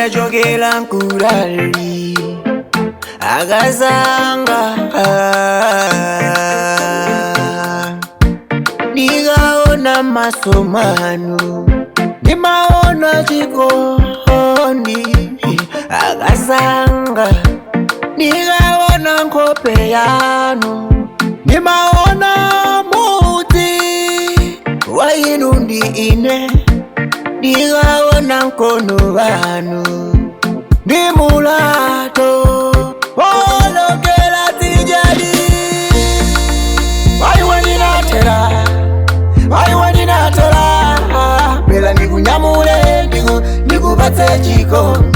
ndachokela nkulali akazanga nikaona masomano nimaona chikondi akazanga nikaona nkhope yanu nimaona muti wainu ndi ine nikaona nkono wanu ndi mulato olokela tijali Lara-Ndinathera bela nikunyamule nikupatse chikondi